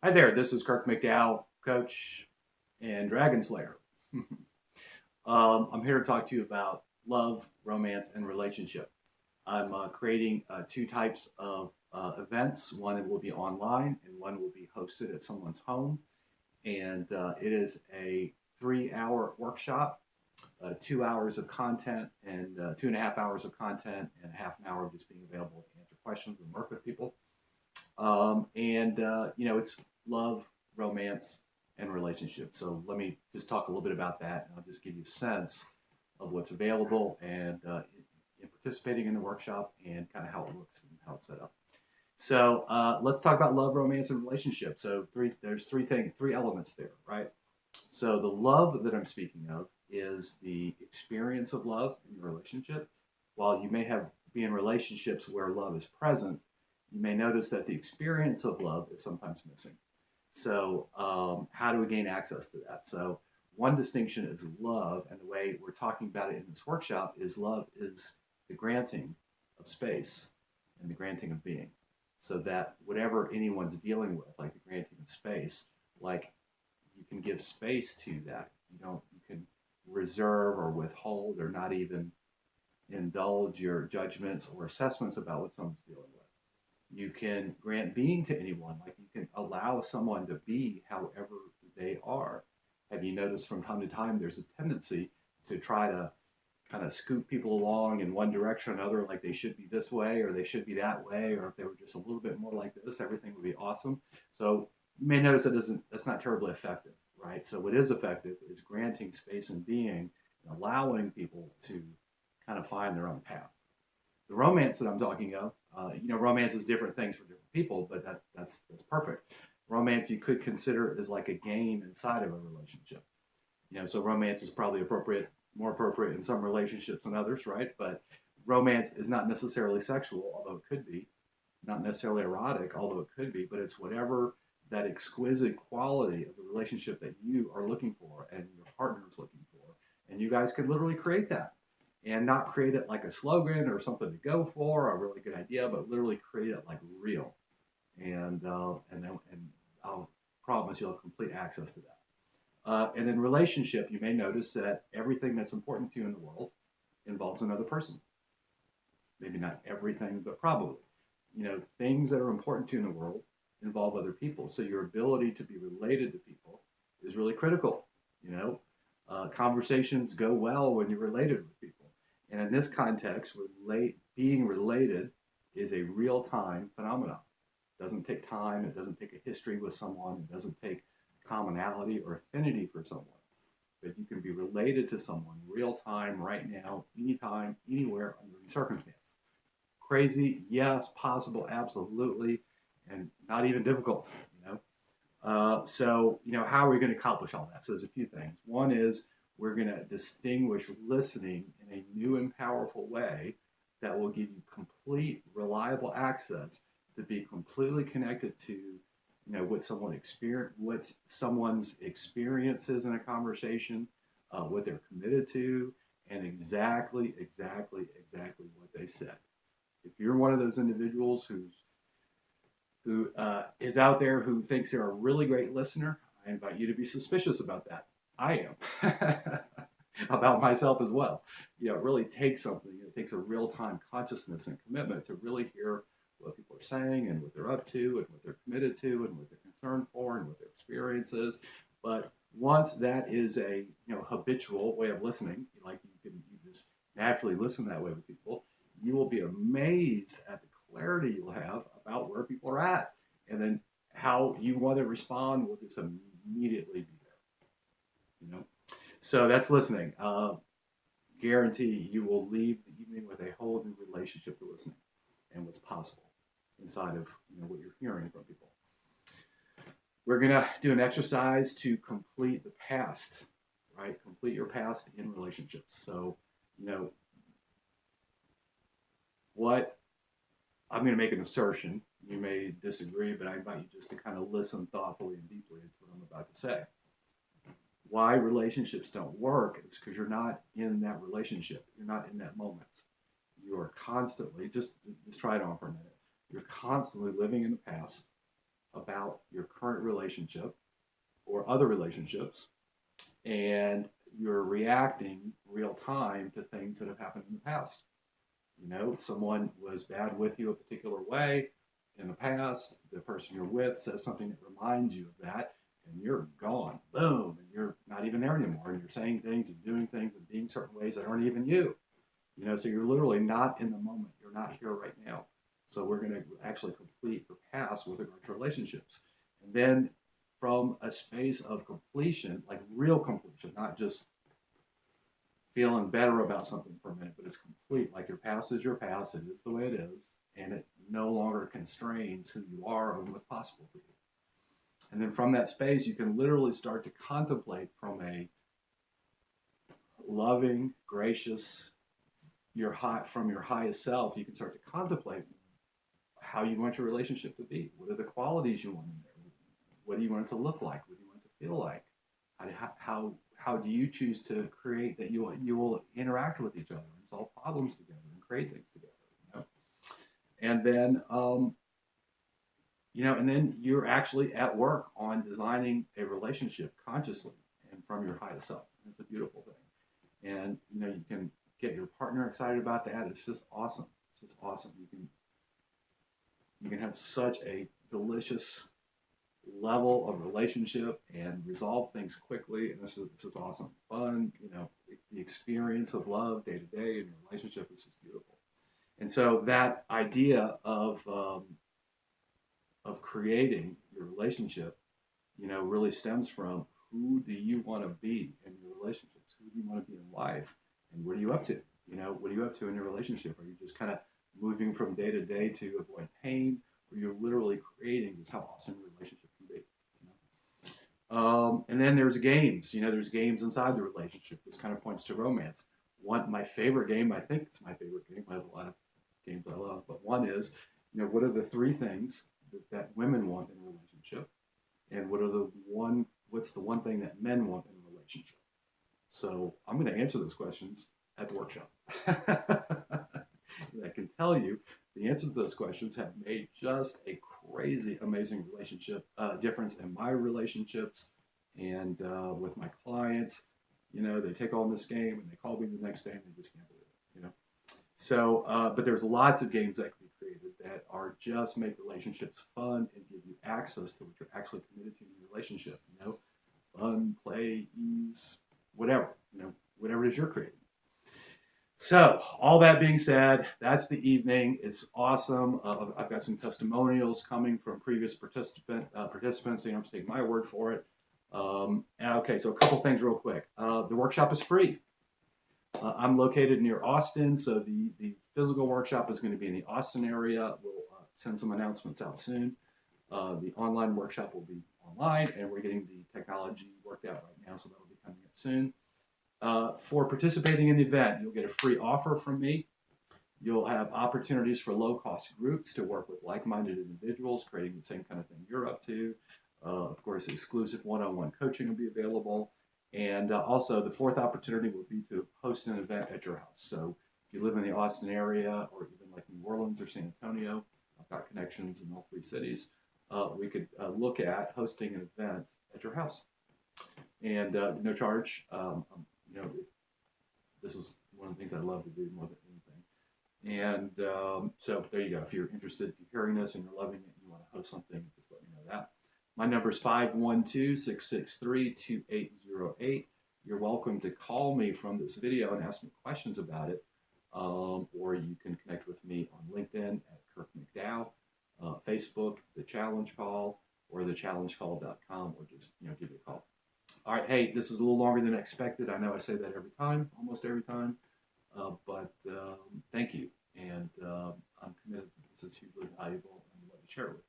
Hi there, this is Kirk McDow, coach and Dragon Slayer. I'm here to talk to you about love, romance, and relationship. I'm creating two types of events. One will be online, and one will be hosted at someone's home. And it is a 3 hour workshop, 2 hours of content, and 2.5 hours of content, and half an hour of just being available to answer questions and work with people. It's love, romance, and relationship. So let me just talk a little bit about that, and I'll just give you a sense of what's available and in participating in the workshop and kind of how it looks and how it's set up. So let's talk about love, romance, and relationship. So there's three elements there, right? So the love that I'm speaking of is the experience of love in your relationship. While you may have be in relationships where love is present, you may notice that the experience of love is sometimes missing. So how do we gain access to that? So one distinction is love, and the way we're talking about it in this workshop is love is the granting of space and the granting of being. So that whatever anyone's dealing with, like the granting of space, like you can give space to that. You can reserve or withhold or not even indulge your judgments or assessments about what someone's dealing with. You can grant being to anyone, like you can allow someone to be however they are. Have you noticed from time to time there's a tendency to try to kind of scoop people along in one direction or another, like they should be this way or they should be that way, or if they were just a little bit more like this, everything would be awesome. So you may notice that's not terribly effective, right? So what is effective is granting space and being and allowing people to kind of find their own path. The romance that I'm talking of, romance is different things for different people, but that's perfect. Romance you could consider is like a game inside of a relationship. So romance is probably more appropriate in some relationships than others, right? But romance is not necessarily sexual, although it could be, not necessarily erotic, although it could be, but it's whatever that exquisite quality of the relationship that you are looking for and your partner is looking for. And you guys could literally create that and not create it like a slogan or something to go for, a really good idea, but literally create it like real. And I'll promise you'll have complete access to that. And in relationship, you may notice that everything that's important to you in the world involves another person. Maybe not everything, but probably. Things that are important to you in the world involve other people. So your ability to be related to people is really critical. Conversations go well when you're related with people. And in this context, being related is a real time phenomenon. It doesn't take time, it doesn't take a history with someone, it doesn't take commonality or affinity for someone. But you can be related to someone real time, right now, anytime, anywhere, under any circumstance. Crazy, yes. Possible, absolutely. And not even difficult, you know. How are we going to accomplish all that? So there's a few things. One is we're going to distinguish listening in a new and powerful way that will give you complete, reliable access to be completely connected to, what someone's experiences in a conversation, what they're committed to, and exactly what they said. If you're one of those individuals who is out there who thinks they're a really great listener, I invite you to be suspicious about that. I am. About myself as well. It really takes something. It takes a real time consciousness and commitment to really hear what people are saying and what they're up to and what they're committed to and what they're concerned for and what their experience is. But once that is a habitual way of listening, like you just naturally listen that way with people, you will be amazed at the clarity you'll have about where people are at, and then how you want to respond will just immediately be there. So that's listening. Guarantee you will leave the evening with a whole new relationship to listening and what's possible inside of what you're hearing from people. We're gonna do an exercise to complete the past, right? Complete your past in relationships. So, you know, what I'm going to make an assertion. You may disagree, but I invite you just to kind of listen thoughtfully and deeply to what I'm about to say. Why relationships don't work is because you're not in that relationship. You're not in that moment. You are constantly, just try it on for a minute. You're constantly living in the past, about your current relationship or other relationships, and you're reacting real time to things that have happened in the past. Someone was bad with you a particular way in the past. The person you're with says something that reminds you of that, and you're gone, boom, and you're not even there anymore. And you're saying things and doing things and being certain ways that aren't even you. So you're literally not in the moment. You're not here right now. So we're going to actually complete your past with regard to relationships. And then from a space of completion, like real completion, not just feeling better about something for a minute, but it's complete. Like your past is your past. It is the way it is. And it no longer constrains who you are and what's possible for you. And then from that space, you can literally start to contemplate from a loving, gracious, from your highest self. You can start to contemplate how you want your relationship to be. What are the qualities you want in there? What do you want it to look like? What do you want it to feel like? How do you choose to create that you will interact with each other and solve problems together and create things together? And then and then you're actually at work on designing a relationship consciously and from your highest self. And it's a beautiful thing. And you can get your partner excited about that. It's just awesome. It's just awesome. You can have such a delicious level of relationship and resolve things quickly. And this is awesome. Fun, the experience of love day to day in your relationship is just beautiful. And so that idea of creating your relationship, really stems from who do you want to be in your relationships? Who do you want to be in life? And what are you up to? What are you up to in your relationship? Are you just kind of moving from day to day to avoid pain? Or you're literally creating just how awesome your relationship can be? And then there's games. There's games inside the relationship. This kind of points to romance. My favorite game, I think it's my favorite game. I have a lot of games I love, but one is, what are the three things that women want in a relationship, and what's the one thing that men want in a relationship? So I'm going to answer those questions at the workshop. I can tell you the answers to those questions have made just a crazy, amazing relationship difference in my relationships and with my clients. They take on this game and they call me the next day and they just can't believe it. So, but there's lots of games that can be created that are just make relationships fun and give you access to what you're actually committed to in your relationship. Fun, play, ease, whatever. Whatever it is you're creating. So, all that being said, that's the evening. It's awesome. I've got some testimonials coming from previous participants, so you don't have to take my word for it. Okay, so a couple things real quick. The workshop is free. I'm located near Austin, so the physical workshop is going to be in the Austin area. We'll send some announcements out soon. The online workshop will be online, and we're getting the technology worked out right now, so that'll be coming up soon. For participating in the event, you'll get a free offer from me. You'll have opportunities for low-cost groups to work with like-minded individuals, creating the same kind of thing you're up to. Of course, exclusive one-on-one coaching will be available. And also, the fourth opportunity will be to host an event at your house. So if you live in the Austin area, or even like New Orleans or San Antonio, I've got connections in all three cities, we could look at hosting an event at your house. And no charge. This is one of the things I love to do more than anything. And so there you go. If you're interested in hearing this and you're loving it, and you want to host something, just let me know that. My number is 512-663-2808. You're welcome to call me from this video and ask me questions about it. Or you can connect with me on LinkedIn at Kirk McDow, Facebook, The Challenge Call, or thechallengecall.com, or just give me a call. All right, hey, this is a little longer than expected. I know I say that every time, almost every time, but thank you. And I'm committed to this. It's hugely valuable, and I'd love to share it with you.